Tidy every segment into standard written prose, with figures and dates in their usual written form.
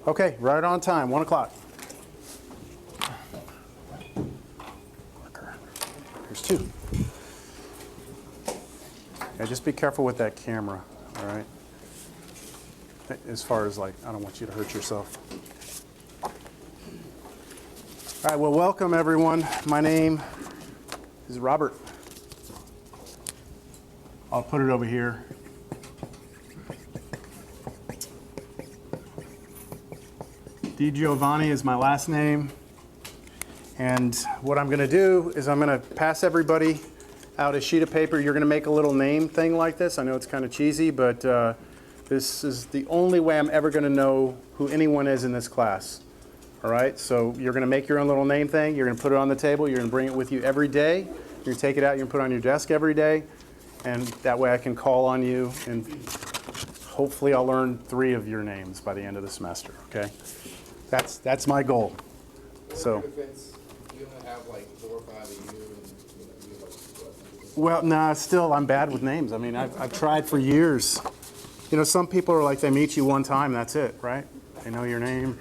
Okay, right on time, 1 o'clock. Here's 2. Yeah, just be careful with that camera, all right? As far as like, I don't want you to hurt yourself. All right, well, welcome everyone. My name is Robert. I'll put it over here. Di Giovanni is my last name. And what I'm going to do is I'm going to pass everybody out a sheet of paper. You're going to make a little name thing like this. I know it's kind of cheesy, but this is the only way I'm ever going to know who anyone is in this class. All right, so you're going to make your own little name thing. You're going to put it on the table. You're going to bring it with you every day. You're going to take it out. You're going to put it on your desk every day. And that way I can call on you. And hopefully I'll learn 3 of your names by the end of the semester, okay? That's my goal. So. You only have like 4 or 5 of you, and Well, nah, still I'm bad with names. I mean, I've tried for years. You know, some people are like, they meet you one time, that's it, right? They know your name.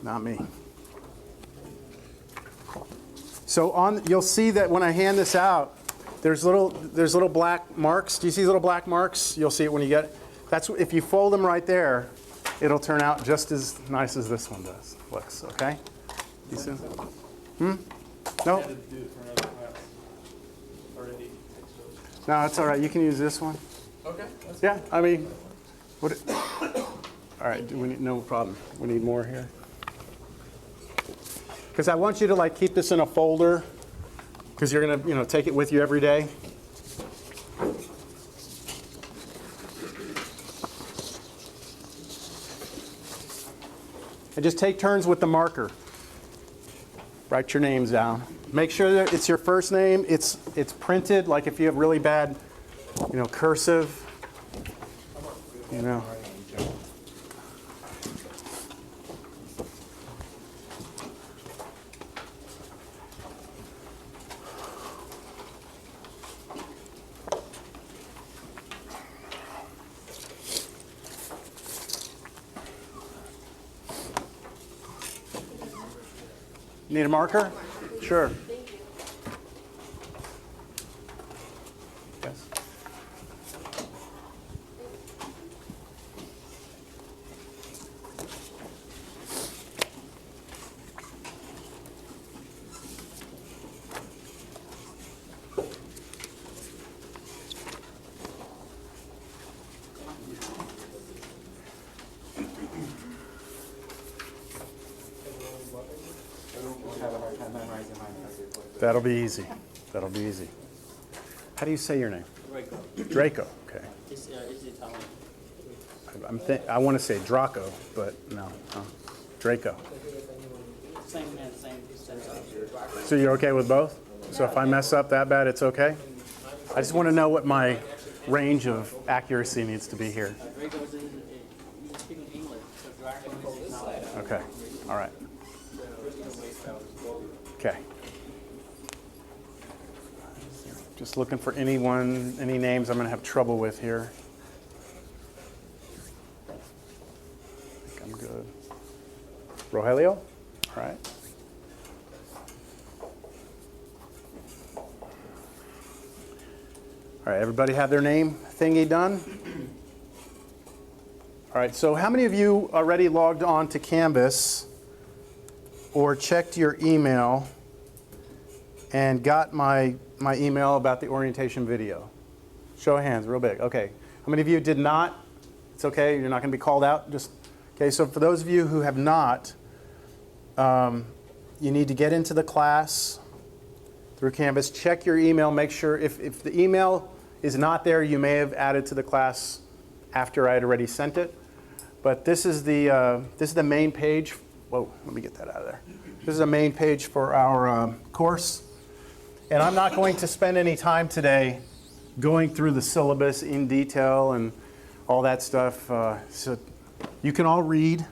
Not me. So you'll see that when I hand this out, there's little black marks. Do you see little black marks? You'll see it when you get it. That's if you fold them right there, it'll turn out just as nice as this one looks, okay? You see? No? No, it's all right. You can use this one. okay. Yeah, I mean, all right, no problem. We need more here. Because I want you to like keep this in a folder because you're going to, take it with you every day. And just take turns with the marker. Write your names down. Make sure that it's your first name. It's printed. Like if you have really bad, cursive. Need a marker? Sure. Yes. That'll be easy. That'll be easy. How do you say your name? Draco. Draco. Okay. It's Italian. I want to say Draco, but no. Draco. Same man, same size. So you're okay with both? So if I mess up that bad, it's okay? I just want to know what my range of accuracy needs to be here. Draco is you speak in English, so Draco is Italian. Okay. All right. Okay. Just looking for any names I'm going to have trouble with here. I think I'm good. Rogelio? All right. All right, everybody have their name thingy done? All right, so how many of you already logged on to Canvas or checked your email and got my email about the orientation video? Show of hands, real big. Okay. How many of you did not? It's okay. You're not going to be called out. Okay. So for those of you who have not, you need to get into the class through Canvas. Check your email. Make sure if the email is not there, you may have added to the class after I had already sent it. But this is the main page. Whoa, let me get that out of there. This is the main page for our course. And I'm not going to spend any time today going through the syllabus in detail and all that stuff. So you can all read.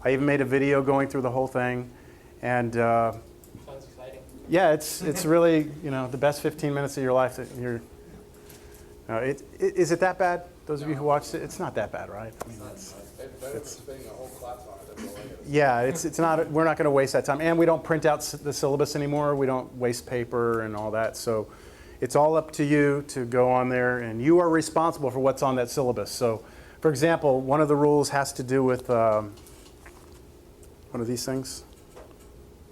I even made a video going through the whole thing. And Sounds exciting. yeah, it's really, the best 15 minutes of your life that you're. Is it that bad? Those of you who watched it, it's not that bad, right? I mean, It's better than spending a whole class on it, that's all I gotta say. yeah, it's not. We're not going to waste that time, and we don't print out the syllabus anymore. We don't waste paper and all that. So, it's all up to you to go on there, and you are responsible for what's on that syllabus. So, for example, one of the rules has to do with one of these things,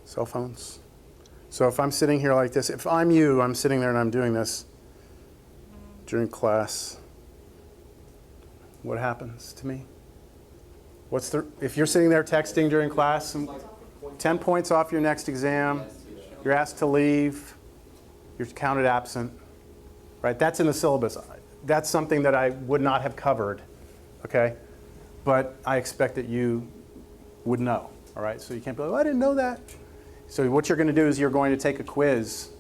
cell phones. So if I'm sitting here like this, if I'm you, I'm sitting there and I'm doing this during class, what happens to me? If you're sitting there texting during class, 10 points off your next exam, you're asked to leave, you're counted absent, right? That's in the syllabus. That's something that I would not have covered, okay? But I expect that you would know, all right? So you can't be like, oh, I didn't know that. So what you're going to do is you're going to take a quiz.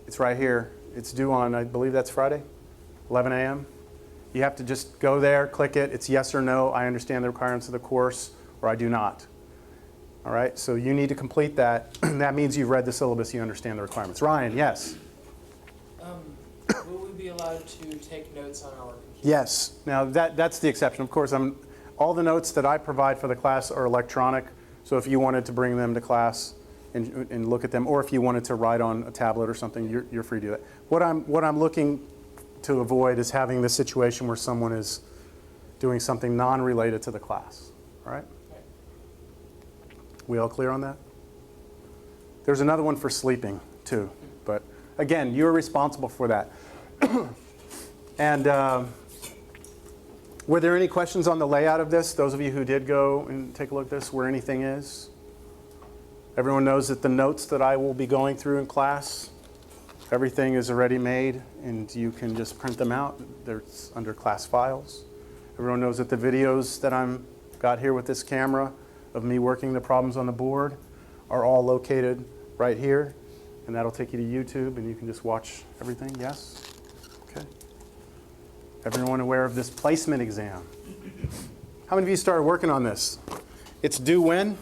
It's right here. It's due on, I believe that's Friday, 11 a.m. You have to just go there, click it. It's yes or no. I understand the requirements of the course, or I do not. All right? So you need to complete that. That means you've read the syllabus. You understand the requirements. Ryan, yes? Will we be allowed to take notes on our computer? Yes. Now, that's the exception. Of course, all the notes that I provide for the class are electronic. So if you wanted to bring them to class and look at them, or if you wanted to write on a tablet or something, you're free to do that. What I'm looking to avoid is having the situation where someone is doing something non-related to the class. All right? We all clear on that? There's another one for sleeping, too. But again, you're responsible for that. And were there any questions on the layout of this? Those of you who did go and take a look at this, where anything is? Everyone knows that the notes that I will be going through in class, everything is already made, and you can just print them out. They're under class files. Everyone knows that the videos that I'm got here with this camera of me working the problems on the board are all located right here, and that'll take you to YouTube, and you can just watch everything. Yes? Okay. Everyone aware of this placement exam? How many of you started working on this? It's due when?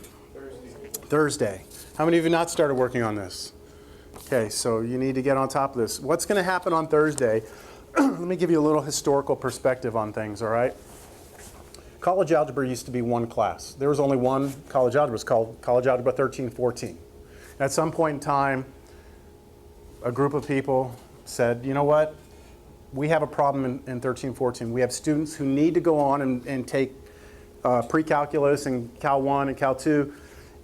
Thursday. How many of you not started working on this? Okay, so you need to get on top of this. What's going to happen on Thursday? Let me give you a little historical perspective on things, all right? College algebra used to be one class. There was only one college algebra. It's called College Algebra 13-14. At some point in time, a group of people said, you know what? We have a problem in 13-14. We have students who need to go on and take pre-calculus and Cal 1 and Cal 2,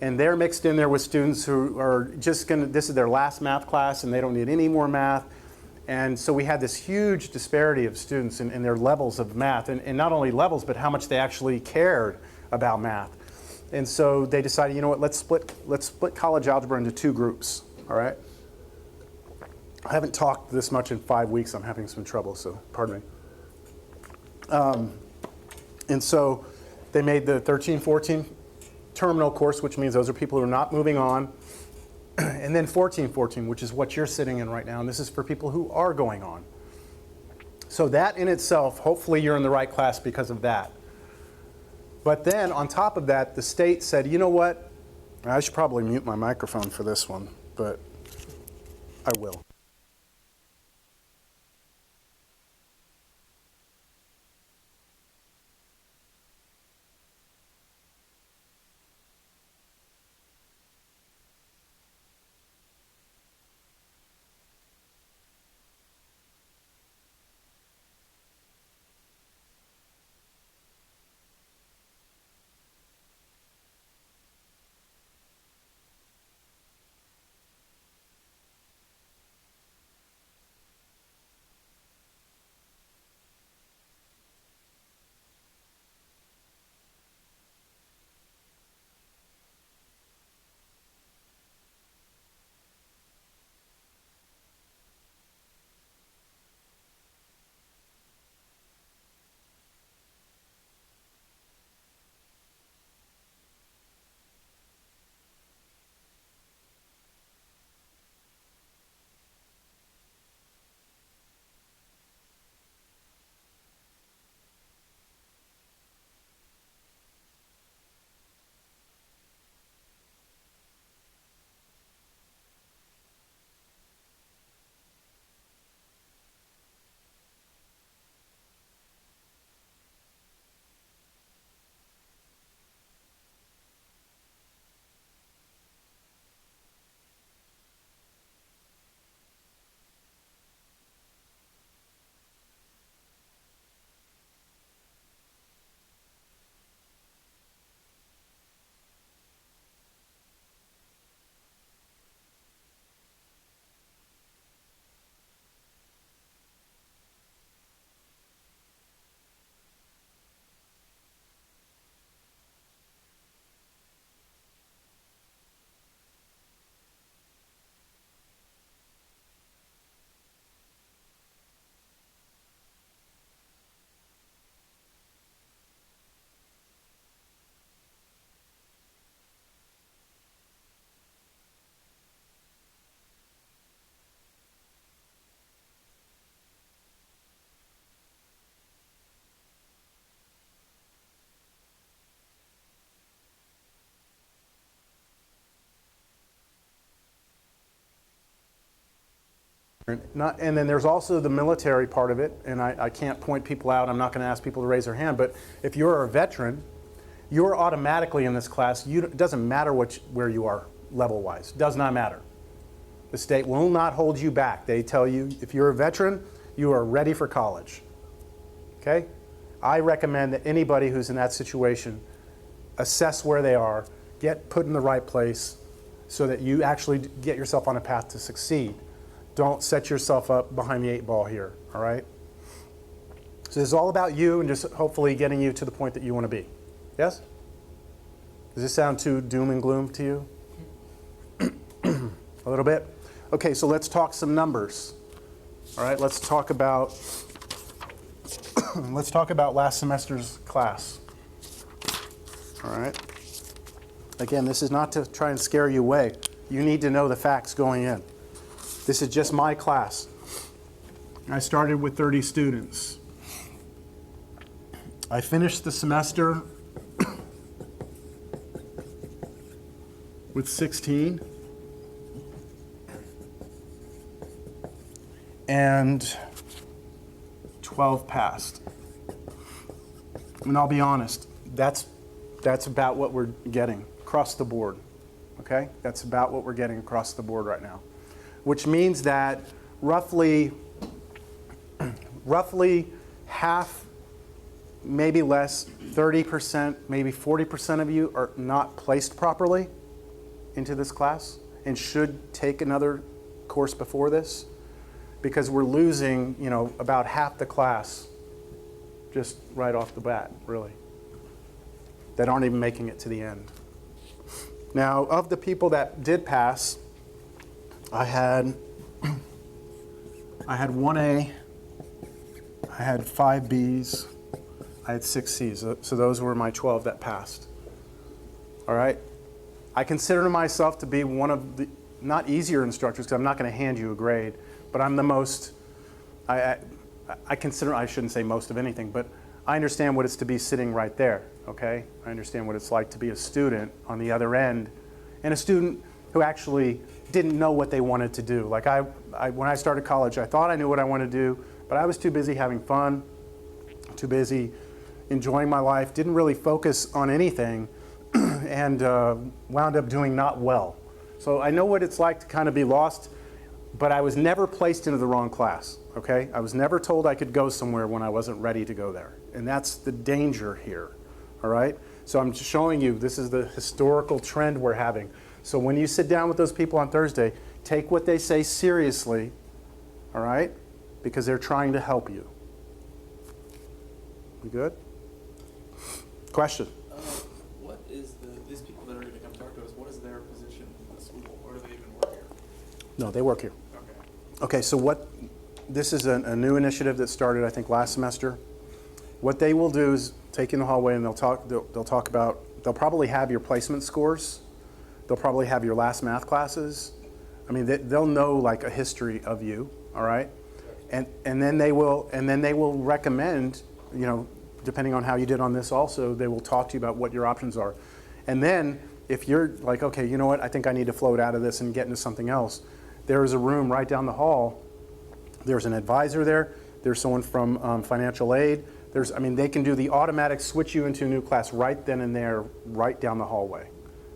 and they're mixed in there with students who are just going to, this is their last math class and they don't need any more math. And so we had this huge disparity of students in their levels of math, and not only levels, but how much they actually cared about math. And so they decided, you know what, let's split college algebra into two groups, all right? I haven't talked this much in 5 weeks. I'm having some trouble, so pardon me. And so they made the 13-14 terminal course, which means those are people who are not moving on. And then 14-14, which is what you're sitting in right now, and this is for people who are going on. So that in itself, hopefully you're in the right class because of that. But then on top of that, the state said, you know what? I should probably mute my microphone for this one, but I will. And then there's also the military part of it, and I can't point people out. I'm not going to ask people to raise their hand, but if you're a veteran, you're automatically in this class. It doesn't matter where you are level-wise. Does not matter. The state will not hold you back. They tell you if you're a veteran, you are ready for college. Okay? I recommend that anybody who's in that situation assess where they are, get put in the right place so that you actually get yourself on a path to succeed. Don't set yourself up behind the 8 ball here, all right? So this is all about you and just hopefully getting you to the point that you want to be. Yes? Does this sound too doom and gloom to you? A little bit? Okay, so let's talk some numbers. All right, let's talk about last semester's class. All right. Again, this is not to try and scare you away. You need to know the facts going in. This is just my class. I started with 30 students. I finished the semester with 16. And 12 passed. And I'll be honest, that's about what we're getting across the board. Okay? That's about what we're getting across the board right now. Which means that roughly half, maybe less, 30%, maybe 40% of you are not placed properly into this class and should take another course before this, because we're losing, about half the class just right off the bat, really, that aren't even making it to the end. Now, of the people that did pass, I had 1 A, I had 5 Bs, I had 6 Cs. So those were my 12 that passed. All right? I consider myself to be one of the, not easier instructors, because I'm not going to hand you a grade, but I'm the most, I consider, I shouldn't say most of anything, but I understand what it's to be sitting right there, okay? I understand what it's like to be a student on the other end, and a student who actually didn't know what they wanted to do. Like when I started college, I thought I knew what I wanted to do, but I was too busy having fun, too busy enjoying my life, didn't really focus on anything, and wound up doing not well. So I know what it's like to kind of be lost, but I was never placed into the wrong class, okay? I was never told I could go somewhere when I wasn't ready to go there. And that's the danger here, all right? So I'm just showing you this is the historical trend we're having. So when you sit down with those people on Thursday, take what they say seriously, all right? Because they're trying to help you. We good? Question? What is these people that are going to come talk to us, what is their position in the school? Or do they even work here? No, they work here. Okay. Okay, so this is a new initiative that started, I think, last semester. What they will do is take you in the hallway and they'll talk about, they'll probably have your placement scores. They'll probably have your last math classes. I mean, they'll know like a history of you, all right? And then they will recommend, depending on how you did on this also, they will talk to you about what your options are. And then if you're like, okay, you know what, I think I need to float out of this and get into something else, there is a room right down the hall. There's an advisor there. There's someone from financial aid. They can do the automatic switch you into a new class right then and there, right down the hallway.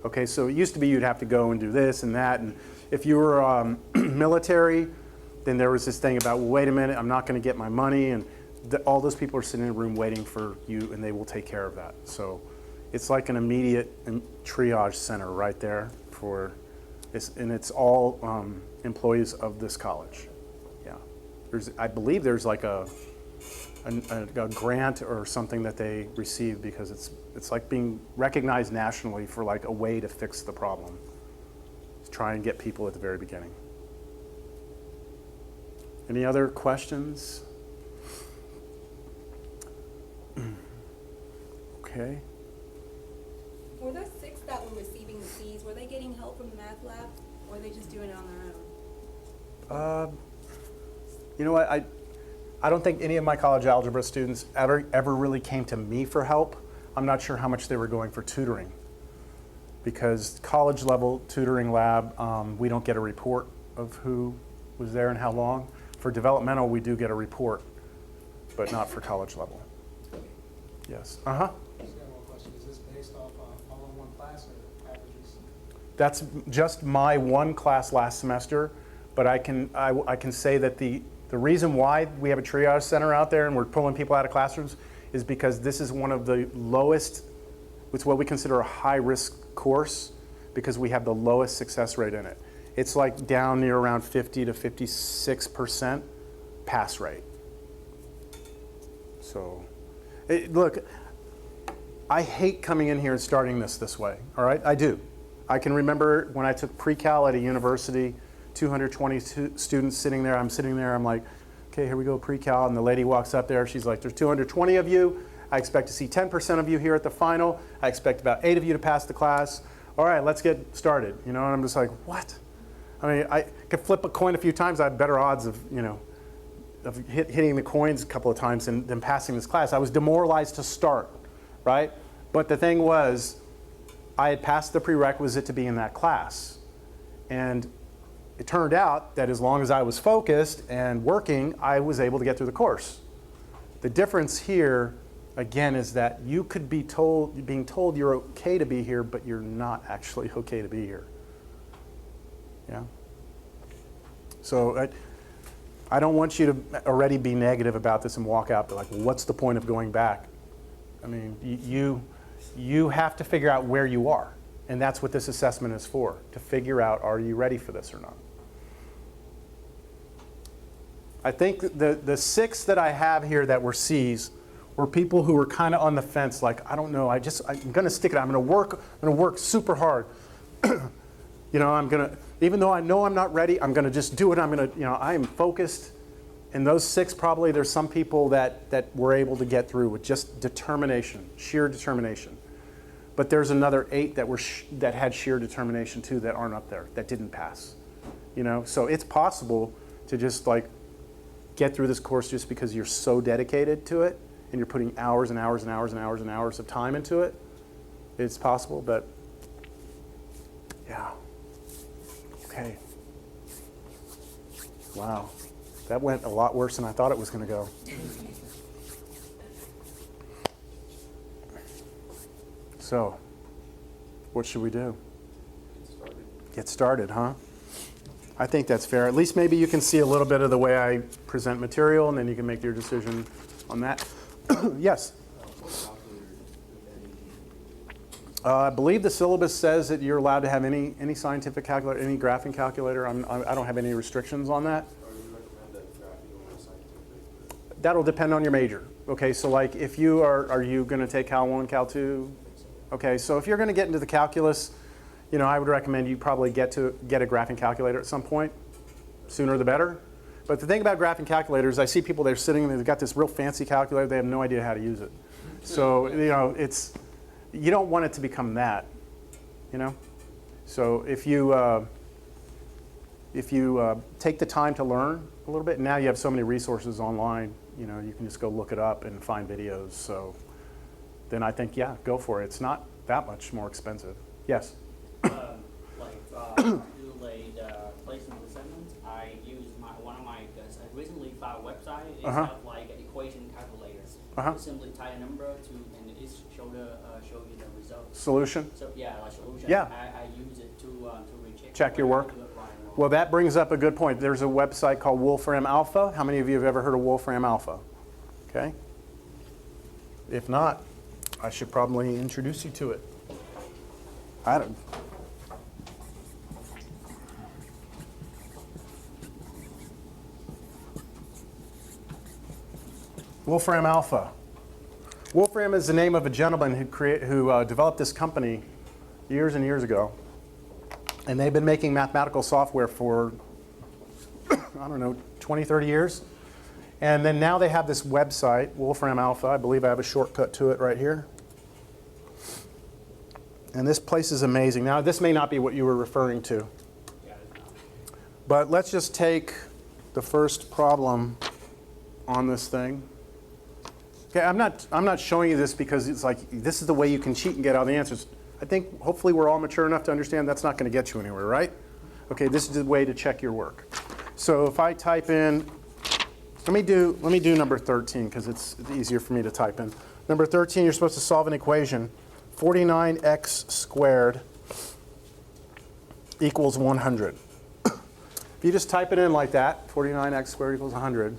Okay, so it used to be you'd have to go and do this and that. And if you were military, then there was this thing about, well, wait a minute, I'm not going to get my money. And all those people are sitting in a room waiting for you, and they will take care of that. So it's like an immediate triage center right there and it's all employees of this college. Yeah, I believe there's like a grant or something that they receive because it's like being recognized nationally for like a way to fix the problem. To try and get people at the very beginning. Any other questions? Okay. Were those 6 that were receiving the Cs, were they getting help from the math lab, or were they just doing it on their own? You know what? I don't think any of my college algebra students ever really came to me for help. I'm not sure how much they were going for tutoring, because college level tutoring lab, we don't get a report of who was there and how long. For developmental, we do get a report, but not for college level. Yes. Uh-huh. Just got one question. Is this based off all in one class or averages? That's just my one class last semester, but I can say that the reason why we have a triage center out there and we're pulling people out of classrooms is because this is one of the lowest, it's what we consider a high-risk course because we have the lowest success rate in it. It's like down near around 50 to 56% pass rate. So, look, I hate coming in here and starting this way, all right? I do. I can remember when I took pre-cal at a university, 220 students sitting there, I'm sitting there, I'm like, okay, here we go, pre-cal, and the lady walks up there, she's like, there's 220 of you, I expect to see 10% of you here at the final, I expect about 8 of you to pass the class, all right, let's get started, you know, and I'm just like, what? I mean, I could flip a coin a few times, I have better odds of, you know, of hitting the coins a couple of times than passing this class. I was demoralized to start, right? But the thing was, I had passed the prerequisite to be in that class. And it turned out that as long as I was focused and working, I was able to get through the course. The difference here, again, is that you could be being told you're okay to be here, but you're not actually okay to be here. Yeah? So I don't want you to already be negative about this and walk out, but like, well, what's the point of going back? I mean, you have to figure out where you are. And that's what this assessment is for, to figure out, are you ready for this or not? I think the 6 that I have here that were C's were people who were kind of on the fence, like, I don't know, I'm going to stick it out. I'm going to work super hard. You know, even though I know I'm not ready, I'm going to just do it. I am focused. And those 6, probably there's some people that were able to get through with just determination, sheer determination. But there's another 8 that had sheer determination too that aren't up there, that didn't pass. You know, so it's possible to just like get through this course just because you're so dedicated to it and you're putting hours and hours and hours and hours and hours of time into it. It's possible, but yeah. Okay. Wow. That went a lot worse than I thought it was going to go. So, what should we do? Get started, huh? I think that's fair. At least maybe you can see a little bit of the way I present material, and then you can make your decision on that. Yes? I believe the syllabus says that you're allowed to have any scientific calculator, any graphing calculator. I don't have any restrictions on that. That'll depend on your major. Okay, so like if you are you going to take Cal 1, Cal 2? Okay, so if you're going to get into the calculus, you know, I would recommend you probably get a graphing calculator at some point. Sooner the better. But the thing about graphing calculators, I see people, they're sitting and they've got this real fancy calculator, they have no idea how to use it. So, you know, you don't want it to become that, you know? So if you take the time to learn a little bit, and now you have so many resources online, you know, you can just go look it up and find videos. So then I think, yeah, go for it. It's not that much more expensive. Yes? To do placement assessments, I use one of my, because I recently found a website, it's have like an equation calculator. You simply type a number and it show you the result. Solution? So yeah, like solution. Yeah. I use it to recheck. Check your work. Well, that brings up a good point. There's a website called Wolfram Alpha. How many of you have ever heard of Wolfram Alpha? Okay. If not, I should probably introduce you to it. I don't. Wolfram Alpha. Wolfram is the name of a gentleman who developed this company years and years ago. And they've been making mathematical software for, I don't know, 20, 30 years. And then now they have this website, Wolfram Alpha. I believe I have a shortcut to it right here. And this place is amazing. Now, this may not be what you were referring to. But let's just take the first problem on this thing. Okay, I'm not showing you this because it's like, this is the way you can cheat and get all the answers. I think hopefully we're all mature enough to understand that's not going to get you anywhere, right? Okay, this is the way to check your work. So if I type in, let me do number 13 because it's easier for me to type in. Number 13, you're supposed to solve an equation. 49x squared equals 100. If you just type it in like that, 49x squared equals 100.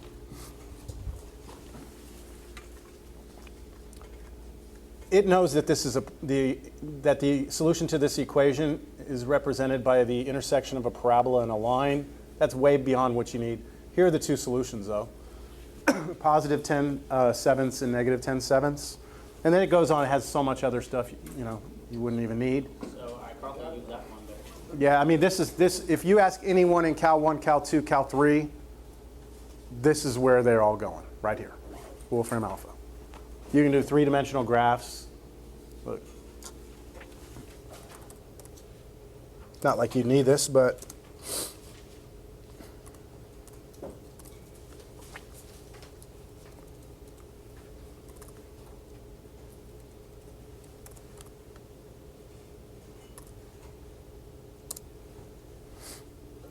It knows that this is that the solution to this equation is represented by the intersection of a parabola and a line. That's way beyond what you need. Here are the two solutions, though. Positive 10 sevenths and negative 10 sevenths. And then it goes on. It has so much other stuff you wouldn't even need. So I probably use that one there. Yeah, I mean, this. If you ask anyone in Cal 1, Cal 2, Cal 3, this is where they're all going, right here, Wolfram Alpha. You can do three-dimensional graphs. Look. Not like you need this, but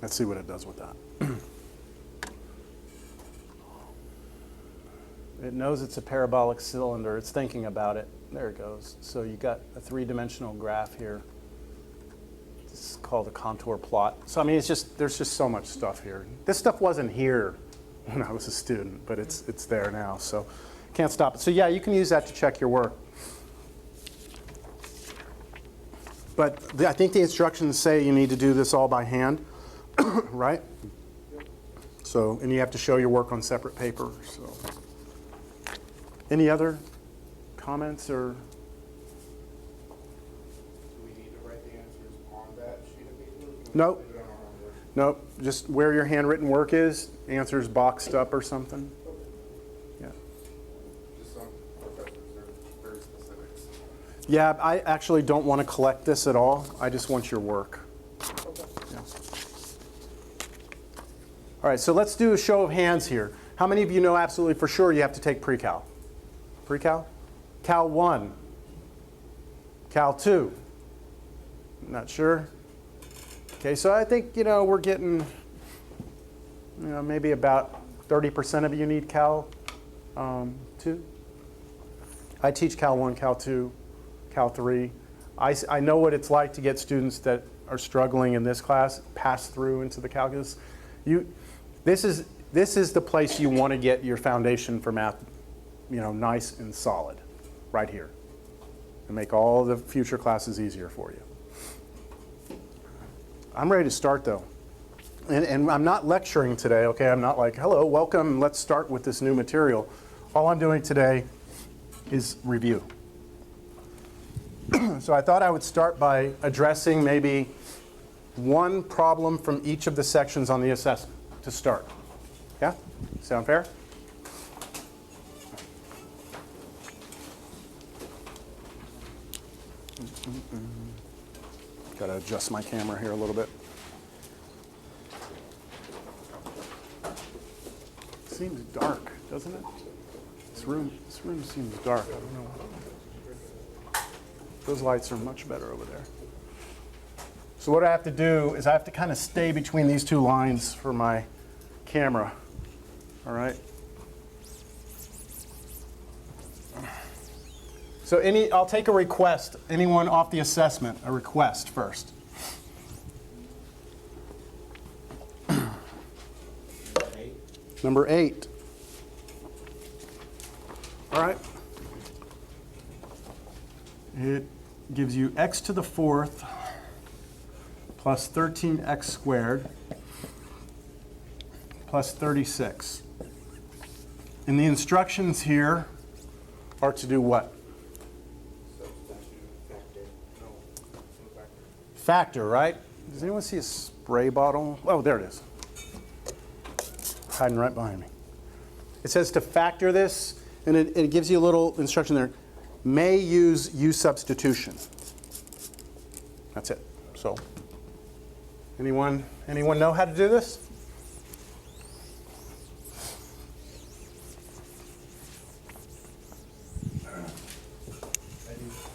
let's see what it does with that. It knows it's a parabolic cylinder. It's thinking about it. There it goes. So you got a three-dimensional graph here. It's called a contour plot. So I mean, there's just so much stuff here. This stuff wasn't here when I was a student, but it's there now. So can't stop it. So yeah, you can use that to check your work. But I think the instructions say you need to do this all by hand, right? So, and you have to show your work on separate paper. So. Any other comments or? Do we need to write the answers on that sheet of paper? Or can we Nope. leave it on our homework? Nope. Just where your handwritten work is, answers boxed up or something. Yeah. Just some professors are very specific. Yeah, I actually don't want to collect this at all. I just want your work. Yeah. All right, so let's do a show of hands here. How many of you know absolutely for sure you have to take pre-cal? Pre-cal? Cal 1. Cal 2. Not sure. Okay, so I think, we're getting, maybe about 30% of you need Cal 2. I teach Cal 1, Cal 2, Cal 3. I know what it's like to get students that are struggling in this class pass through into the calculus. This is the place you want to get your foundation for math, nice and solid, right here, and make all the future classes easier for you. I'm ready to start, though. And I'm not lecturing today, okay? I'm not like, hello, welcome, let's start with this new material. All I'm doing today is review. So I thought I would start by addressing maybe one problem from each of the sections on the assessment to start. Yeah? Sound fair? Got to adjust my camera here a little bit. Seems dark, doesn't it? This room seems dark. I don't know. Those lights are much better over there. So what I have to do is I have to kind of stay between these two lines for my camera. All right? So I'll take a request. Anyone off the assessment, a request first. Number 8. All right. It gives you x to the 4th plus 13x squared plus 36. And the instructions here are to do what? Factor, right? Does anyone see a spray bottle? Oh, there it is. Hiding right behind me. It says to factor this, and it gives you a little instruction there. May use U substitution. That's it. So, anyone know how to do this?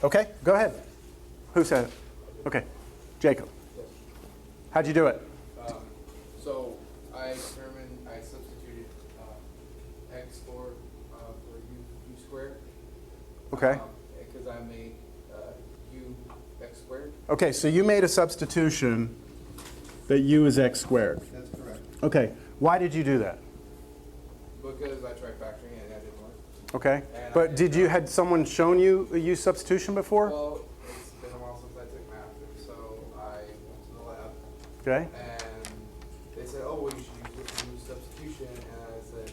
Okay, go ahead. Who said it? Okay, Jacob. How'd you do it? So I substituted x for u squared. Okay. Because I made u x squared. Okay, so you made a substitution that u is x squared. That's correct. Okay, why did you do that? Because I tried factoring and that didn't work. Okay, And but had someone shown you a u substitution before? Well, it's been a while since I took math, so I went to the lab. Okay. And they said, oh, well, you should use substitution. And I said,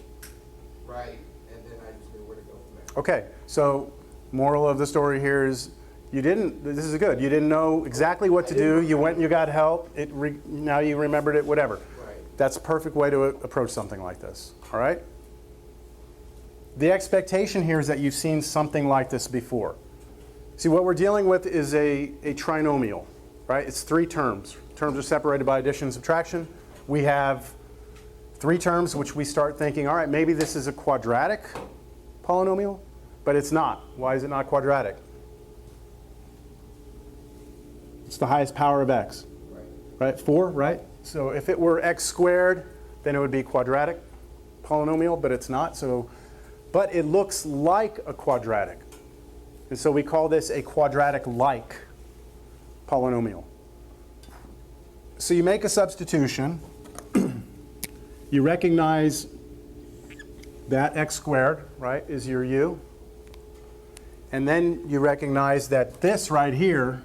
right. And then I just knew where to go from there. Okay, so moral of the story here is this is good. You didn't know exactly what to do. You went and you got help. Now you remembered it, whatever. Right. That's a perfect way to approach something like this, all right? The expectation here is that you've seen something like this before. See, what we're dealing with is a trinomial, right? It's three terms. Terms are separated by addition and subtraction. We have three terms which we start thinking, all right, maybe this is a quadratic polynomial, but it's not. Why is it not quadratic? It's the highest power of x, right? 4, right? So if it were x squared, then it would be quadratic polynomial, but it's not. But it looks like a quadratic. And so we call this a quadratic-like polynomial. So you make a substitution. You recognize that x squared, right, is your u. And then you recognize that this right here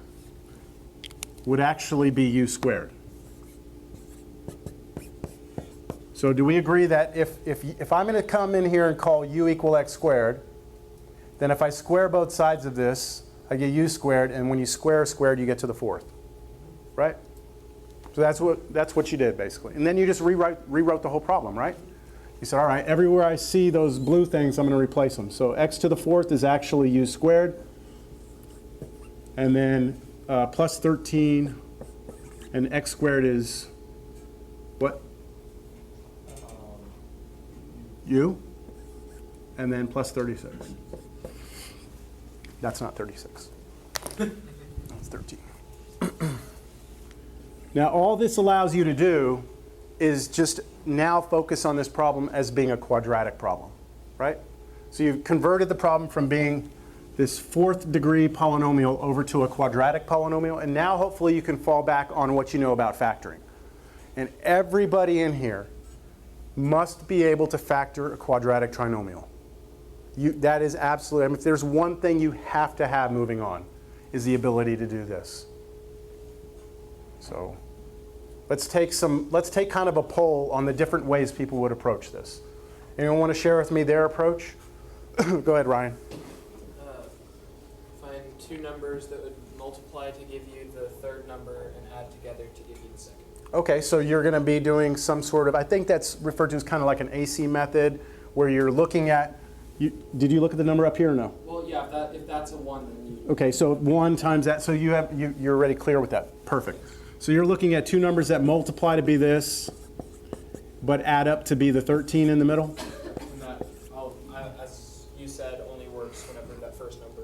would actually be u squared. So do we agree that if I'm going to come in here and call u equal x squared, then if I square both sides of this, I get u squared, and when you square squared, you get to the fourth, right? So that's what you did, basically. And then you just rewrote the whole problem, right? You said, all right, everywhere I see those blue things, I'm going to replace them. So x to the fourth is actually u squared, and then plus 13, and x squared is what? U, and then plus 36. That's not 36. That's 13. Now, all this allows you to do is just now focus on this problem as being a quadratic problem, right? So you've converted the problem from being this fourth degree polynomial over to a quadratic polynomial, and now hopefully you can fall back on what you know about factoring. And everybody in here must be able to factor a quadratic trinomial. That is absolutely, I mean, if there's one thing you have to have moving on, is the ability to do this. So let's take kind of a poll on the different ways people would approach this. Anyone want to share with me their approach? Go ahead, Ryan. Find two numbers that would multiply to give you the third number and add together to give you the second. Okay, so you're going to be doing some sort of, I think that's referred to as kind of like an AC method, where you're looking at, did you look at the number up here or no? Well, yeah, if that's a 1, then you... Okay, so 1 times that, so you're already clear with that. Perfect. So you're looking at two numbers that multiply to be this, but add up to be the 13 in the middle? And that, as you said, only works whenever that first number,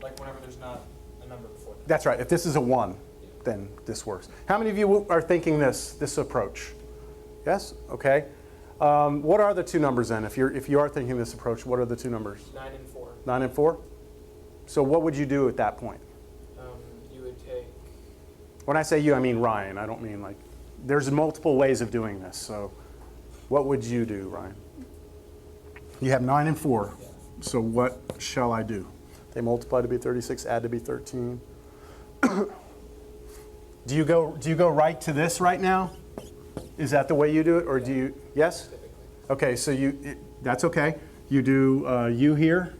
like whenever there's not a number before that. That's right. If this is a 1, then this works. How many of you are thinking this approach? Yes? Okay. What are the two numbers then? If you are thinking this approach, what are the two numbers? 9 and 4. 9 and 4? So what would you do at that point? You would take... When I say you, I mean Ryan. I don't mean like, there's multiple ways of doing this. So what would you do, Ryan? You have 9 and 4. Yeah. So what shall I do? They multiply to be 36, add to be 13. Do you go right to this right now? Is that the way you do it, or do you? Yes. Okay, so that's okay. You do u here,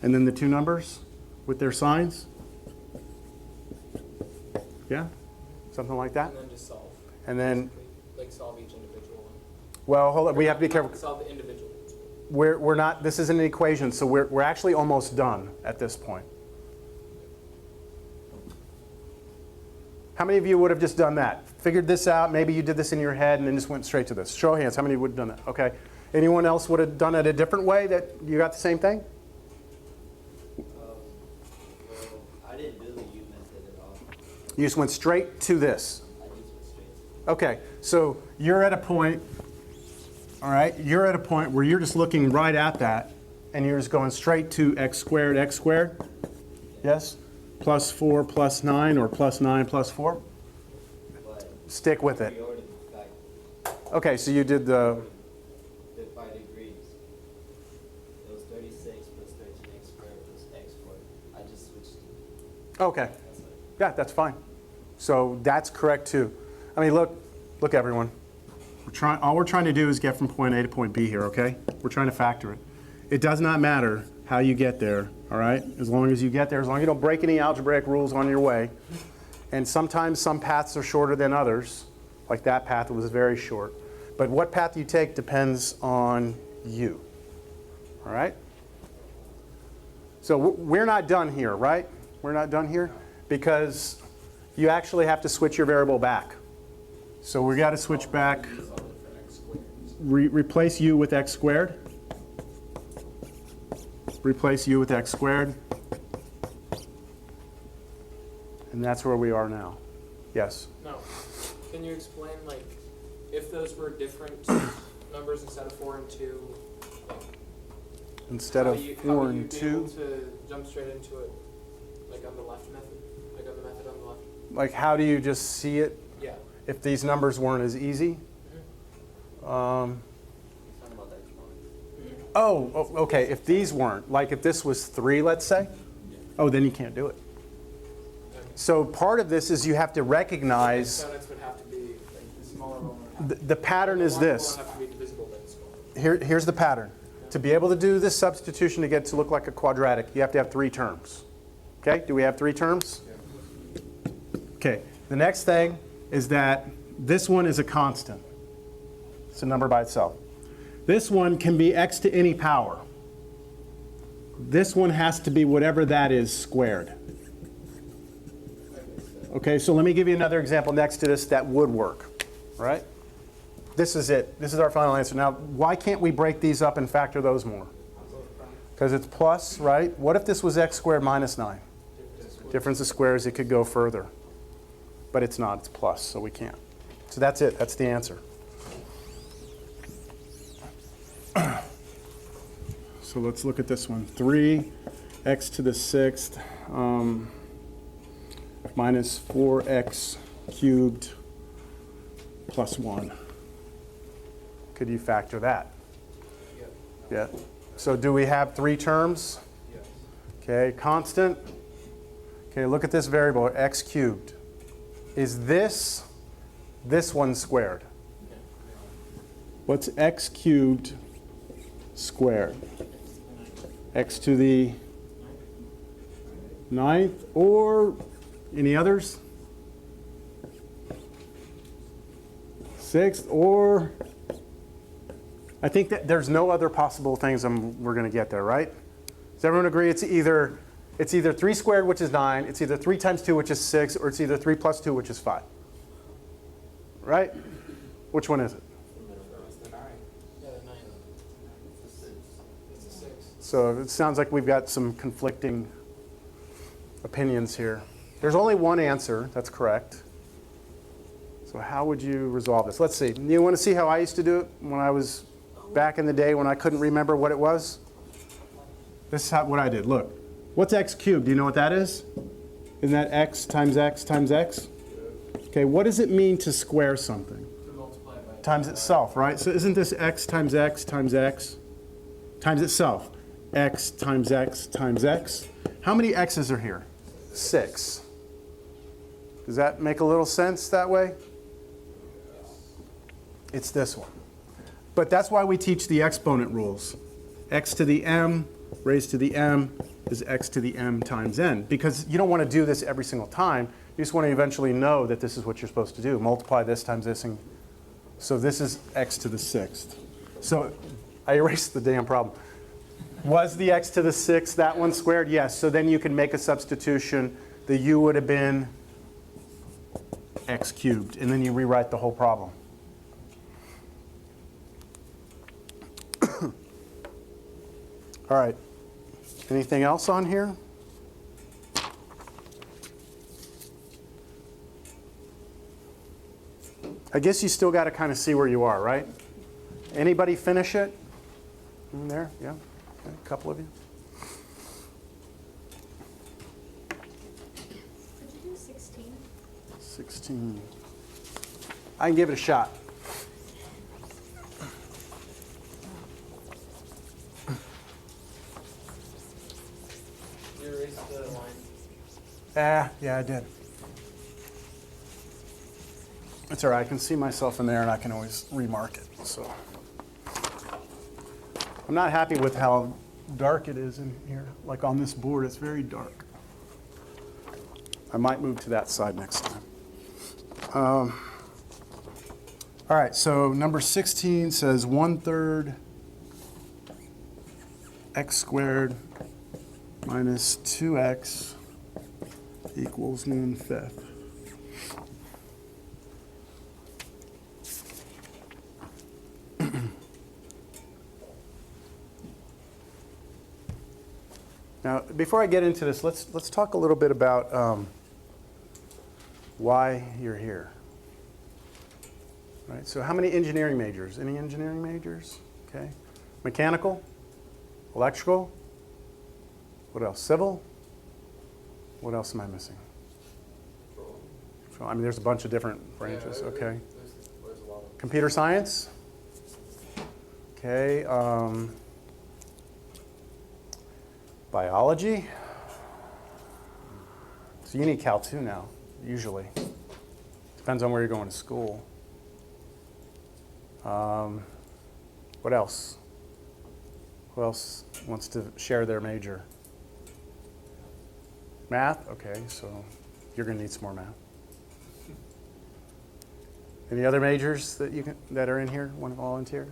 and then the two numbers with their signs. Yeah, something like that. And then just solve. And then, basically, like solve each individual one. well, hold on. We have to be careful. Solve the individual ones. We're not. This isn't an equation, so we're actually almost done at this point. How many of you would have just done that? Figured this out, maybe you did this in your head and then just went straight to this. Show of hands, how many would have done that? Okay. Anyone else would have done it a different way that you got the same thing? Well, I didn't do the U method at all. You just went straight to this. I just went straight. Okay, so you're at a point, all right, you're at a point where you're just looking right at that, and you're just going straight to x squared, yes? Plus 4 plus 9, or plus 9 plus 4? Stick with it. Okay, so you did the, by degrees. It was 36 plus 13x squared plus x squared. I just switched. okay. Yeah, that's fine. So that's correct too. I mean, look everyone. All we're trying to do is get from point A to point B here, okay? We're trying to factor it. It does not matter how you get there, all right? As long as you get there, as long as you don't break any algebraic rules on your way. And sometimes some paths are shorter than others. Like that path was very short. But what path you take depends on you, all right? So we're not done here, right? We're not done here because you actually have to switch your variable back. So we got to switch back, replace u with x squared. Replace u with x squared. And that's where we are now. Yes? No. Can you explain, like, if those were different numbers instead of 4 and 2? Instead of 4 and 2? How would you be able to jump straight into it, like on the left method? Like on the method on the left? Like, how do you just see it? Yeah. If these numbers weren't as easy? Oh, okay. If these weren't, like if this was 3, let's say, oh, then you can't do it. So part of this is you have to recognize Exponents would have to be like, the smaller one would have the pattern is one will this. have to be divisible by the smaller. Here's the pattern. To be able to do this substitution to get to look like a quadratic, you have to have 3 terms. Okay? Do we have 3 terms? Okay. The next thing is that this one is a constant. It's a number by itself. This one can be x to any power. This one has to be whatever that is squared. Okay, so let me give you another example next to this that would work, right? This is it. This is our final answer. Now, why can't we break these up and factor those more? Because it's plus, right? What if this was x squared minus 9? Difference of squares, it could go further. But it's not. It's plus, so we can't. So that's it. That's the answer. So let's look at this one. 3x to the 6th minus 4x cubed plus 1. Could you factor that? Yeah. So do we have 3 terms? Yes. Okay, constant. Okay, look at this variable, x cubed. Is this one squared? What's x cubed squared? X to the 9th, or any others? 6th, or I think that there's no other possible things we're going to get there, right? Does everyone agree it's either 3 squared, which is 9, it's either 3 times 2, which is 6, or it's either 3 plus 2, which is 5? Right? Which one is it? It's the 9. Yeah, the 9. It's the 6. So it sounds like we've got some conflicting opinions here. There's only one answer that's correct. So how would you resolve this? Let's see. You want to see how I used to do it when I was back in the day when I couldn't remember what it was? This is what I did. Look. What's x cubed? Do you know what that is? Isn't that x times x times x? Okay, what does it mean to square something? To multiply by Times itself, right? So isn't this x times x times x times itself? X times x times x. How many x's are here? 6. Does that make a little sense that way? It's this one. But that's why we teach the exponent rules. X to the m raised to the m is x to the m times n. Because you don't want to do this every single time. You just want to eventually know that this is what you're supposed to do. Multiply this times this. And so this is x to the 6th. So I erased the damn problem. Was the x to the 6th that one squared? Yes. So then you can make a substitution. The u would have been x cubed. And then you rewrite the whole problem. All right. Anything else on here? I guess you still got to kind of see where you are, right? Anybody finish it? In there, yeah, okay. A couple of you. Could you do 16? 16. I can give it a shot. You erased the line. Yeah, I did. It's all right. I can see myself in there, and I can always remark it. So I'm not happy with how dark it is in here. Like on this board, it's very dark. I might move to that side next time. All right, so number 16 says 1/3 x squared minus 2x equals 1/5. Now, before I get into this, let's talk a little bit about why you're here. Right, so how many engineering majors? Any engineering majors? Okay. Mechanical? Electrical? What else? Civil? What else am I missing? So, I mean, there's a bunch of different branches. Yeah, Okay. There's a lot of. Computer science? Okay. Biology? So you need Cal 2 now, usually. Depends on where you're going to school. What else? Who else wants to share their major? Math? Okay, so you're going to need some more math. Any other majors that are in here? Want to volunteer?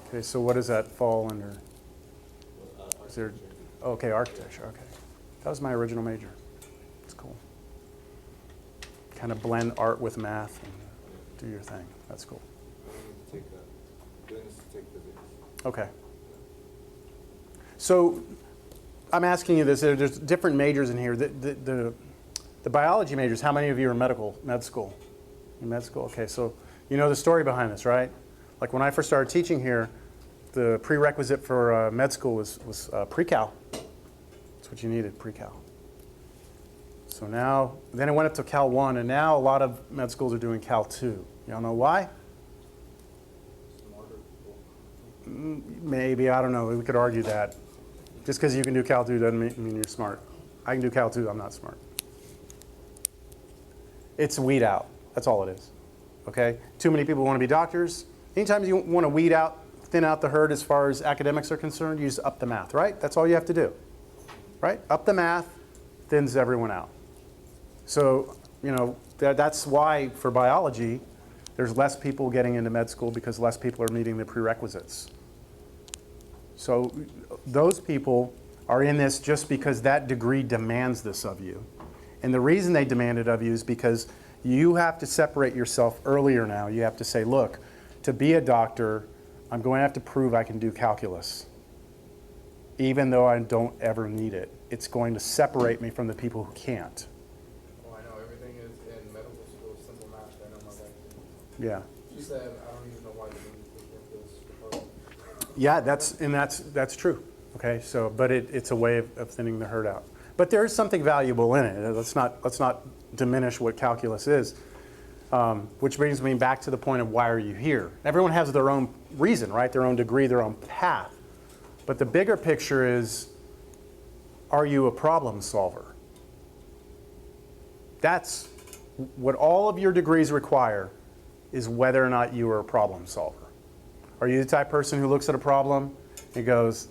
Okay, so what does that fall under? Is there? Oh, okay, architecture. Okay, that was my original major. It's cool. Kind of blend art with math and do your thing. That's cool. Okay. So I'm asking you this. There's different majors in here. The biology majors, how many of you are med school? In med school? Okay, so you know the story behind this, right? Like when I first started teaching here, the prerequisite for med school was pre-cal. That's what you needed, pre-cal. So now, then it went up to Cal 1, and now a lot of med schools are doing Cal 2. Y'all know why? Maybe, I don't know. We could argue that. Just because you can do Cal 2 doesn't mean you're smart. I can do Cal 2, I'm not smart. It's a weed out. That's all it is. Okay? Too many people want to be doctors. Anytime you want to weed out, thin out the herd as far as academics are concerned, use up the math, right? That's all you have to do. Right? Up the math, thins everyone out. So, you know, that's why for biology, there's less people getting into med school because less people are meeting the prerequisites. So those people are in this just because that degree demands this of you. And the reason they demand it of you is because you have to separate yourself earlier now. You have to say, look, to be a doctor, I'm going to have to prove I can do calculus. Even though I don't ever need it. It's going to separate me from the people who can't. Oh, I know. Everything is in medical school, simple math. I know my wife. Yeah. She said, I don't even know why you need to take this. Yeah, that's true. Okay, so but it's a way of thinning the herd out. But there is something valuable in it. Let's not diminish what calculus is. Which brings me back to the point of why are you here? Everyone has their own reason, right? Their own degree, their own path. But the bigger picture is, are you a problem solver? That's what all of your degrees require, is whether or not you are a problem solver. Are you the type of person who looks at a problem and goes,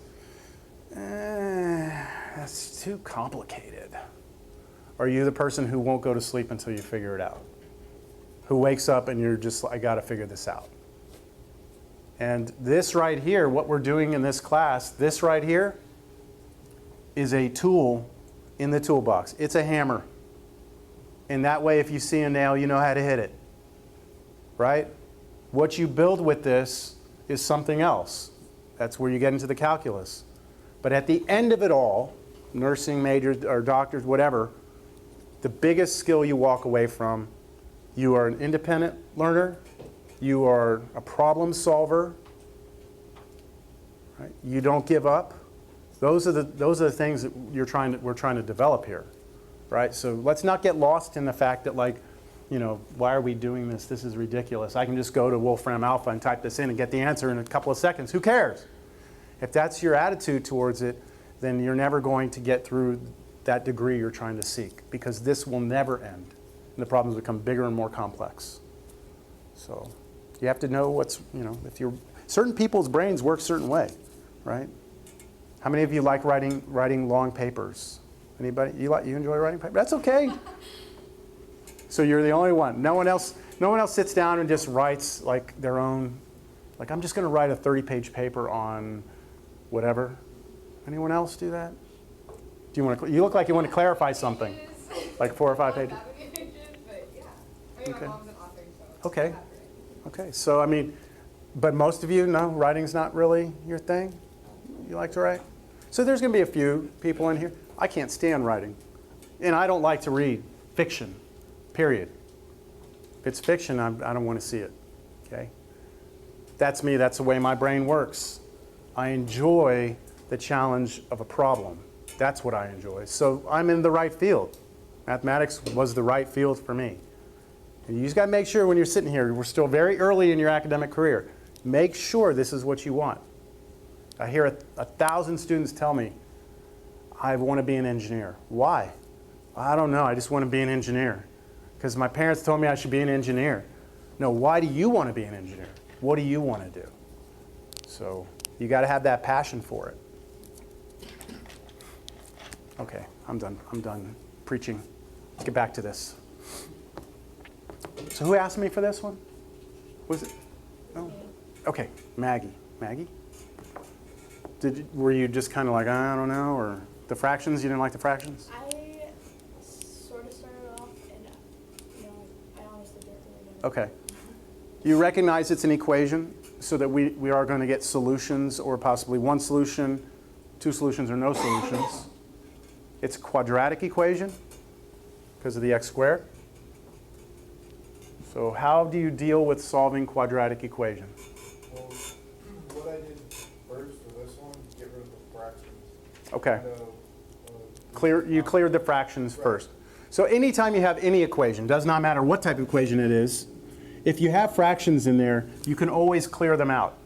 that's too complicated? Or are you the person who won't go to sleep until you figure it out? Who wakes up and you're just, I got to figure this out. And this right here, what we're doing in this class, this right here is a tool in the toolbox. It's a hammer. And that way, if you see a nail, you know how to hit it. Right? What you build with this is something else. That's where you get into the calculus. But at the end of it all, nursing majors or doctors, whatever, the biggest skill you walk away from, You are an independent learner. You are a problem solver. Right? You don't give up. Those are the things that we're trying to develop here, right? So let's not get lost in the fact that, like, you know, why are we doing this? This is ridiculous. I can just go to Wolfram Alpha and type this in and get the answer in a couple of seconds. Who cares? If that's your attitude towards it, then you're never going to get through that degree you're trying to seek, because this will never end. And the problems become bigger and more complex. So you have to know what's, you know, if you're, certain people's brains work a certain way, right? How many of you like writing long papers? Anybody? You enjoy writing papers? That's okay. So you're the only one. No one else sits down and just writes like their own, like, I'm just going to write a 30-page paper on whatever. Anyone else do that? Do you want to? You look like you want to clarify something, like 4 or 5 pages. But yeah, I mean, Okay. my mom's an author, so Okay. I'm happy. Okay. So I mean, but most of you, no, writing's not really your thing. You like to write? So there's going to be a few people in here. I can't stand writing, and I don't like to read fiction. Period. If it's fiction, I don't want to see it. Okay. That's me. That's the way my brain works. I enjoy the challenge of a problem. That's what I enjoy. So I'm in the right field. Mathematics was the right field for me. And you just got to make sure when you're sitting here, we're still very early in your academic career, make sure this is what you want. I hear 1,000 students tell me, I want to be an engineer. Why? I don't know. I just want to be an engineer. Because my parents told me I should be an engineer. No, why do you want to be an engineer? What do you want to do? So you got to have that passion for it. Okay, I'm done preaching. Let's get back to this. So who asked me for this one? Was it? No? Okay, Maggie. Maggie? Were you just kind of like, I don't know, or the fractions? You didn't like the fractions? I sort of started off, and I honestly don't really know. Okay. You recognize it's an equation, so that we are going to get solutions, or possibly one solution, two solutions, or no solutions. It's a quadratic equation because of the x squared. So how do you deal with solving quadratic equations? Well, what I did first for this one, get rid of the fractions. Okay. And, You cleared the fractions first. So anytime you have any equation, does not matter what type of equation it is, if you have fractions in there, you can always clear them out.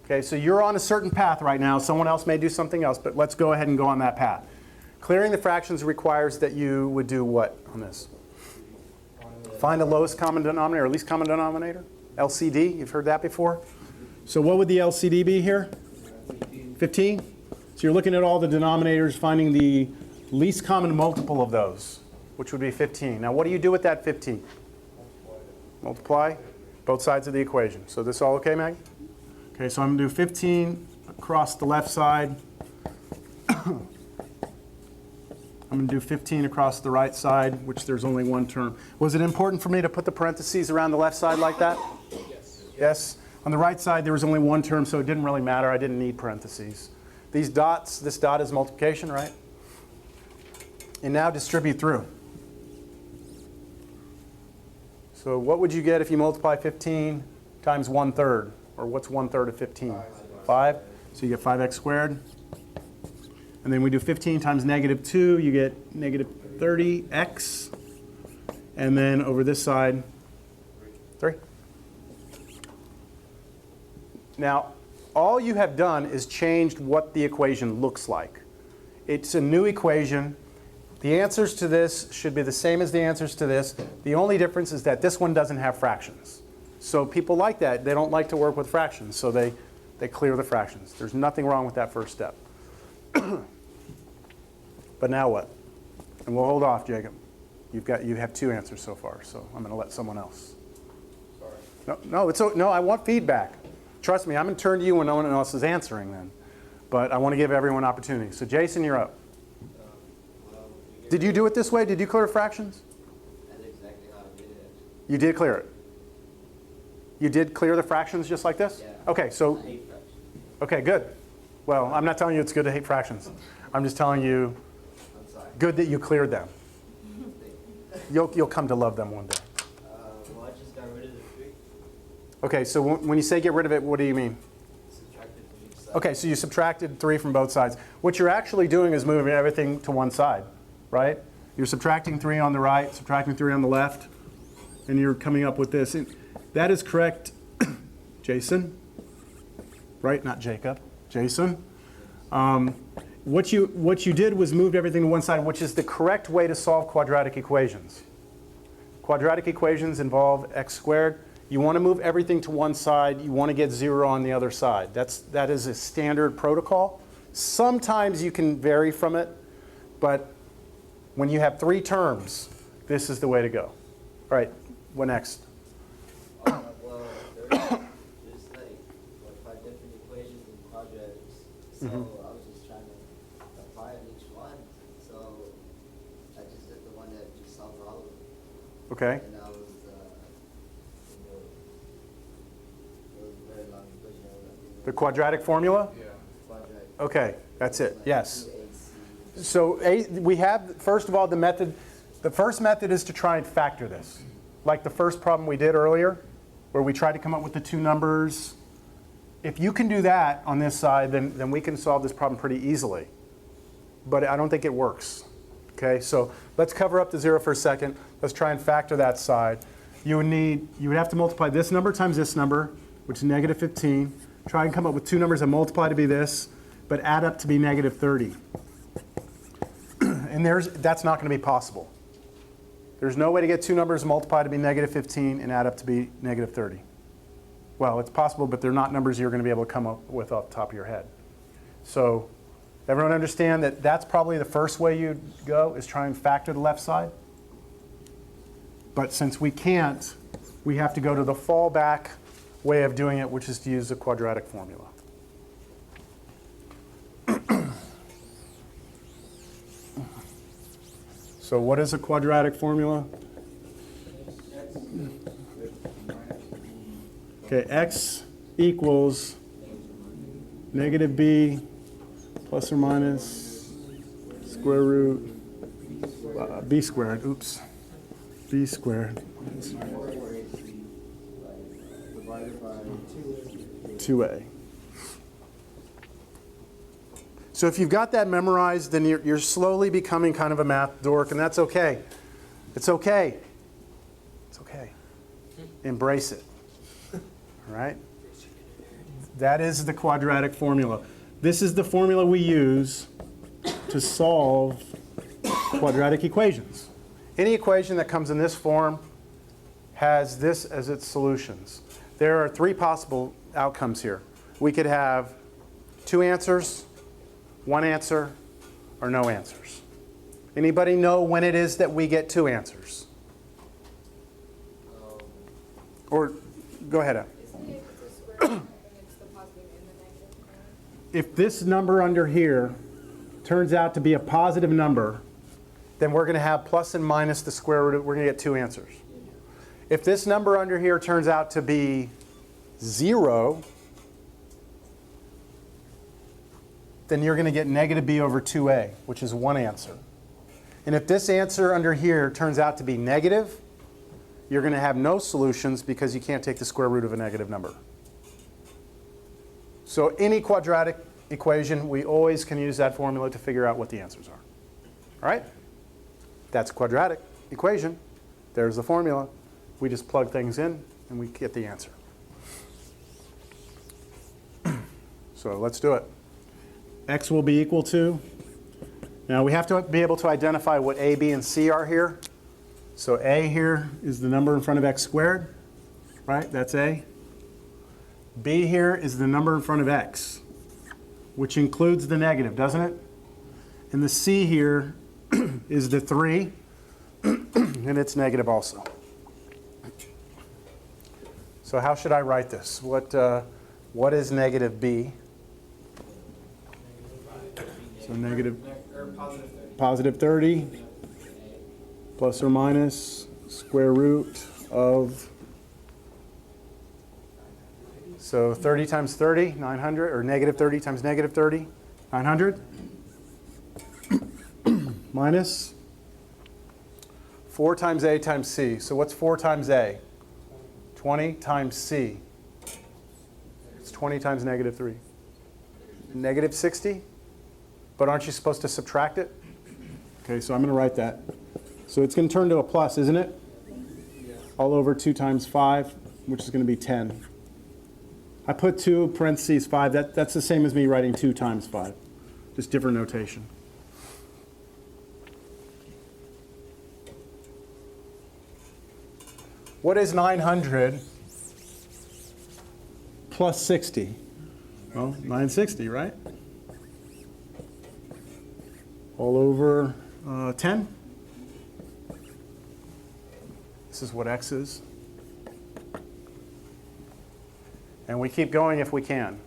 Okay, so you're on a certain path right now. Someone else may do something else, but let's go ahead and go on that path. Clearing the fractions requires that you would do what on this? Find the lowest common denominator, or least common denominator. LCD, you've heard that before? So what would the LCD be here? 15? So you're looking at all the denominators, finding the least common multiple of those, which would be 15. Now what do you do with that 15? Multiply both sides of the equation. So this all okay, Maggie? Okay, so I'm going to do 15 across the left side. I'm going to do 15 across the right side, which there's only one term. Was it important for me to put the parentheses around the left side like that? Yes. Yes. On the right side, there was only one term, so it didn't really matter. I didn't need parentheses. These dots, this dot is multiplication, right? And now distribute through. So what would you get if you multiply 15 times 1/3? Or what's 1/3 of 15? 5. So you get 5x squared. And then we do 15 times -2, you get -30x. And then over this side, 3. Now, all you have done is changed what the equation looks like. It's a new equation. The answers to this should be the same as the answers to this. The only difference is that this one doesn't have fractions. So people like that. They don't like to work with fractions, so they clear the fractions. There's nothing wrong with that first step. But now what? And we'll hold off, Jacob. You have 2 answers so far, so I'm going to let someone else. sorry. No, I want feedback. Trust me, I'm going to turn to you when no one else is answering then. But I want to give everyone opportunity. So Jason, you're up. Did you do it this way? Did you clear fractions? That's exactly how I did it. You did clear it. You did clear the fractions just like this? Yeah. Okay, so, I hate fractions. okay, good. Well, I'm not telling you it's good to hate fractions. I'm just telling you I'm sorry. good that you cleared them. You'll come to love them one day. Well, I Okay, so when you say get rid of it, what do you mean? Subtracted from each side. Okay, so you subtracted 3 from both sides. What you're actually doing is moving everything to one side, right? You're subtracting 3 on the right, subtracting 3 on the left, and you're coming up with this. And that is correct, Jason, right? Not Jacob, Jason. What you did was moved everything to one side, which is the correct way to solve quadratic equations. Quadratic equations involve x squared. You want to move everything to one side. You want to get 0 on the other side. That is a standard protocol. Sometimes you can vary from it, but when you have 3 terms, this is the way to go. All right, what next? Well, there's like 5 different equations in quadratics. So I was just trying to apply in each one. So I just did the one that just solved all of them. Okay. And I was, it was a very long equation. The quadratic formula? Yeah. Quadratic. Okay, that's it. Yes. 2AC. So we have, first of all, the method. The first method is to try and factor this. Like the first problem we did earlier, where we tried to come up with the 2 numbers. If you can do that on this side, then we can solve this problem pretty easily. But I don't think it works. Okay, so let's cover up the 0 for a second. Let's try and factor that side. You would have to multiply this number times this number, which is negative 15. Try and come up with 2 numbers that multiply to be this, but add up to be negative 30. And that's not going to be possible. There's no way to get 2 numbers multiplied to be negative 15 and add up to be negative 30. Well, it's possible, but they're not numbers you're going to be able to come up with off the top of your head. So everyone understand that that's probably the first way you'd go, is try and factor the left side? But since we can't, we have to go to the fallback way of doing it, which is to use the quadratic formula. So what is a quadratic formula? Okay, x equals negative b plus or minus square root b squared. Oops. B squared. Divided by 2a. So if you've got that memorized, then you're slowly becoming kind of a math dork, and that's okay. It's okay. It's okay. Embrace it. All right? That is the quadratic formula. This is the formula we use to solve quadratic equations. Any equation that comes in this form has this as its solutions. There are 3 possible outcomes here. We could have 2 answers, 1 answer, or no answers. Anybody know when it is that we get 2 answers? Or go ahead. Isn't it if it's a square root, and it's the positive and the negative? If this number under here turns out to be a positive number, then we're going to have plus and minus the square root. We're going to get 2 answers. If this number under here turns out to be 0, then you're going to get negative b over 2a, which is 1 answer. And if this answer under here turns out to be negative, you're going to have no solutions because you can't take the square root of a negative number. So any quadratic equation, we always can use that formula to figure out what the answers are. All right? That's a quadratic equation. There's the formula. We just plug things in and we get the answer. So let's do it. X will be equal to, now we have to be able to identify what a, b, and c are here. So a here is the number in front of x squared, right? That's a. B here is the number in front of x, which includes the negative, doesn't it? And the c here is the 3, and it's negative also. So how should I write this? What is negative b? So negative, positive 30 plus or minus square root of, so 30 times 30, 900, or negative 30 times negative 30, 900, minus 4 times a times c. So what's 4 times a? 20 times c. 20 times negative 3? Negative 60? But aren't you supposed to subtract it? Okay, so I'm going to write that. So it's going to turn to a plus, isn't it? All over 2 times 5, which is going to be 10. I put 2 parentheses 5. That's the same as me writing 2 times 5. Just different notation. What is 900 plus 60? Well, 960, right? All over 10. This is what x is. And we keep going if we can.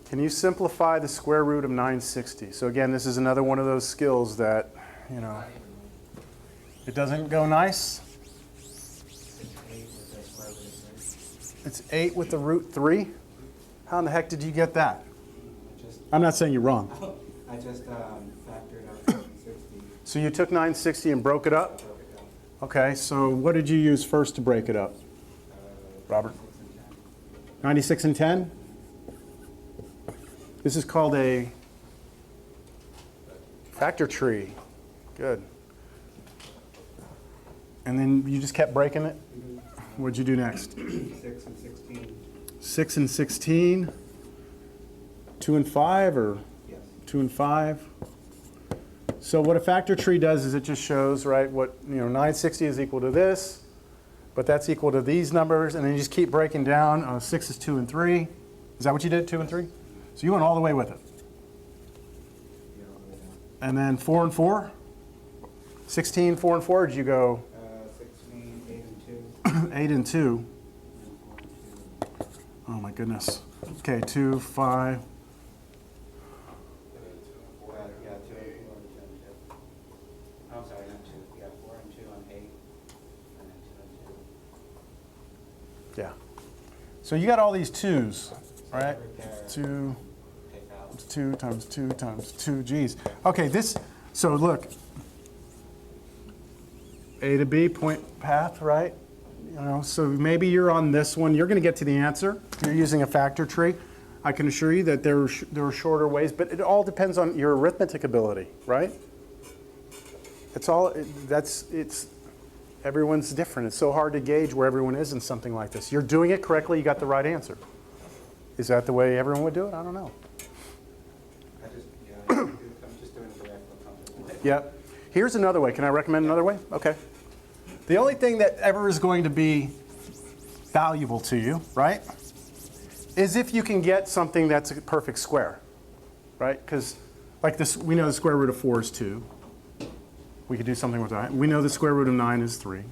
Can you simplify the square root of 960? So again, this is another one of those skills that, you know, it doesn't go nice. It's 8 with the root 3. How in the heck did you get that? I'm not saying you're wrong. I just factored out 960. So you took 960 and broke it up? Okay, so what did you use first to break it up? Robert? 96 and 10? This is called a factor tree. Good. And then you just kept breaking it? What'd you do next? 6 and 16. 6 and 16. 2 and 5, or Yes. 2 and 5? So what a factor tree does is it just shows, right, what, 960 is equal to this, but that's equal to these numbers, and then you just keep breaking down. 6 is 2 and 3. Is that what you did, 2 and 3? So you went all the way with it. And then 4 and 4? 16, 4 and 4, did you go 16, 8 and 2. 8 and 2? Oh my goodness. Okay, 2, 5. Yeah, 2 and 4 and 2. I'm sorry, not 2. Yeah, 4 and 2 on 8. And then 2 and 2. Yeah. So you got all these 2s, right? 2. 2 times 2 times 2, geez. Okay, so look, A to B, point path, right? So maybe you're on this one. You're going to get to the answer. You're using a factor tree. I can assure you that there are shorter ways, but it all depends on your arithmetic ability, right? Everyone's different. It's so hard to gauge where everyone is in something like this. You're doing it correctly, you got the right answer. Is that the way everyone would do it? I don't know. I'm just doing it direct. Yeah. Here's another way. Can I recommend another way? Okay. The only thing that ever is going to be valuable to you, right, is if you can get something that's a perfect square, right? Because like this, we know the square root of 4 is 2. We could do something with that. We know the square root of 9 is 3.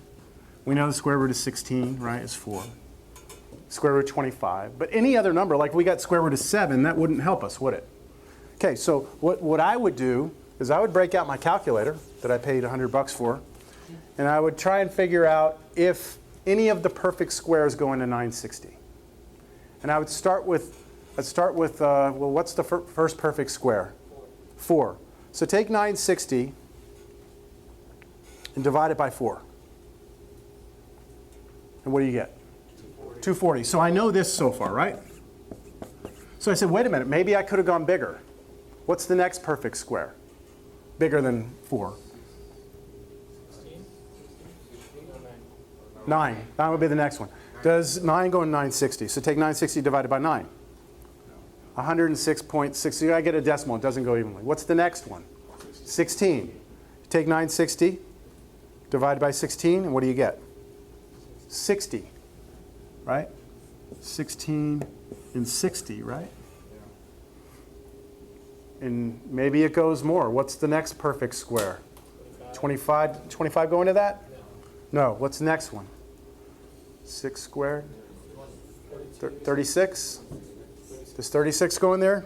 We know the square root of 16, right, is 4. Square root of 25. But any other number, like we got square root of 7, that wouldn't help us, would it? Okay, so what I would do is I would break out my calculator that I paid $100 for, and I would try and figure out if any of the perfect squares go into 960. And I would start with, well, what's the first perfect square? 4. So take 960 and divide it by 4. And what do you get? 240. So I know this so far, right? So I said, wait a minute, maybe I could have gone bigger. What's the next perfect square? Bigger than 4. 9. 9 would be the next one. Does 9 go in 960? So take 960 divided by 9. 106.6. So you got to get a decimal. It doesn't go evenly. What's the next one? 16. Take 960 divided by 16, and what do you get? 60. Right? 16 and 60, right? And maybe it goes more. What's the next perfect square? 25. 25 go into that? No. What's the next one? 6 squared? 36? Does 36 go in there?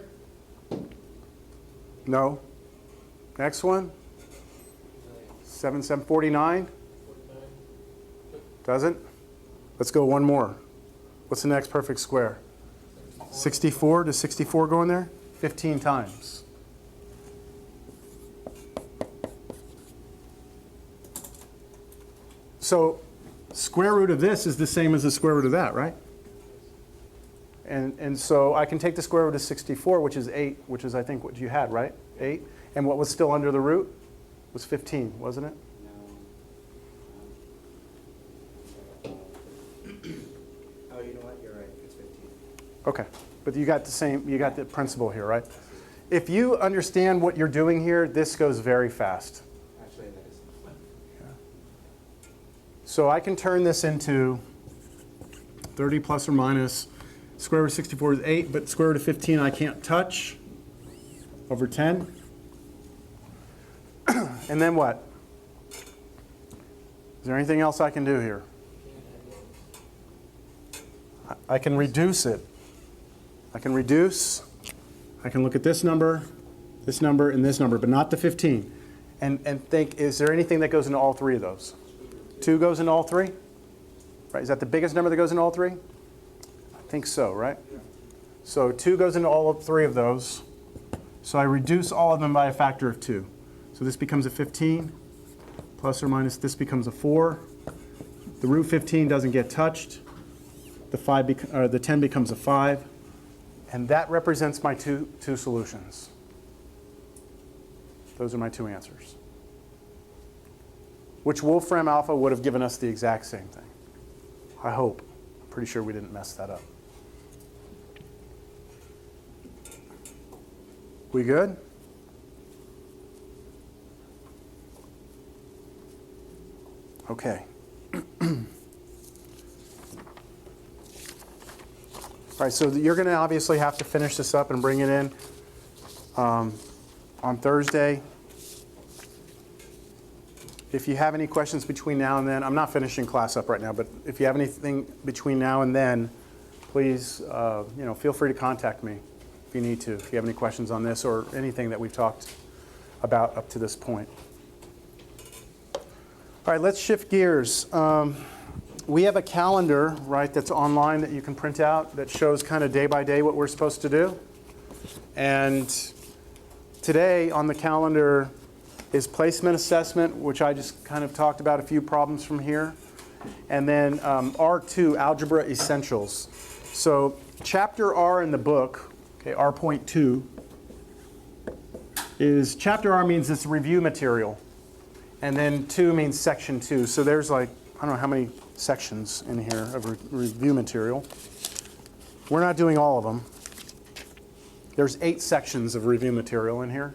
No. Next one? 7, 7, 49? Doesn't? Let's go one more. What's the next perfect square? 64? Does 64 go in there? 15 times. So square root of this is the same as the square root of that, right? And so I can take the square root of 64, which is 8, which is I think what you had, right? 8. And what was still under the root was 15, wasn't it? Oh, you know what? You're right. It's 15. Okay. But you got the same, you got the principle here, right? If you understand what you're doing here, this goes very fast. Actually, that is. So I can turn this into 30 plus or minus, square root of 64 is 8, but square root of 15 I can't touch, over 10. And then what? Is there anything else I can do here? I can reduce it. I can reduce. I can look at this number, and this number, but not the 15. And think, is there anything that goes into all three of those? 2 goes into all three? Right, is that the biggest number that goes into all three? I think so, right? So 2 goes into all three of those. So I reduce all of them by a factor of 2. So this becomes a 15, plus or minus this becomes a 4. The root 15 doesn't get touched. The 10 becomes a 5. And that represents my two solutions. Those are my 2 answers. Which Wolfram Alpha would have given us the exact same thing. I hope. I'm pretty sure we didn't mess that up. We good? Okay. All right, so you're going to obviously have to finish this up and bring it in on Thursday. If you have any questions between now and then, I'm not finishing class up right now, but if you have anything between now and then, please feel free to contact me if you need to, if you have any questions on this or anything that we've talked about up to this point. All right, let's shift gears. We have a calendar, right, that's online that you can print out that shows kind of day by day what we're supposed to do. And today on the calendar is placement assessment, which I just kind of talked about a few problems from here. And then R2, Algebra Essentials. So chapter R in the book, okay, R.2, is chapter R means it's review material. And then 2 means section 2. So there's like, I don't know how many sections in here of review material. We're not doing all of them. There's 8 sections of review material in here.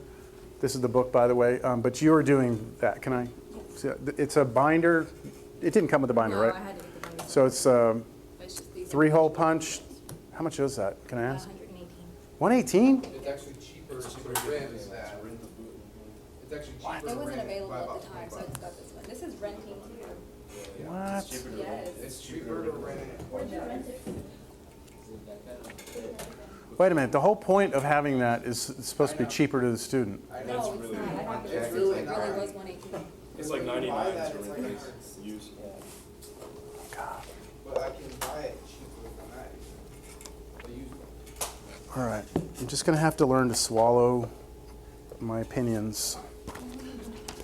This is the book, by the way, but you are doing that. Can I? It's a binder. It didn't come with a binder, No, right? I had to get the binder. So it's It's just these 3-hole punch. How much is that? Can I ask? 118. 118? It's actually cheaper to rent is that. It's actually cheaper to It wasn't rent available by at about the time, so I 25 just got this one. This is renting too. What? Yes. It's cheaper to rent. Where'd you rent it? Wait a minute. The whole point of having that is it's supposed to be cheaper to the student. I No, know. it's not. I have the It's receipt. really It not. really was 118. It's like 99 Buy that, or it's something. like- Use. God. But I can buy it cheaper than that. The used one. All right. I'm just going to have to learn to swallow my opinions.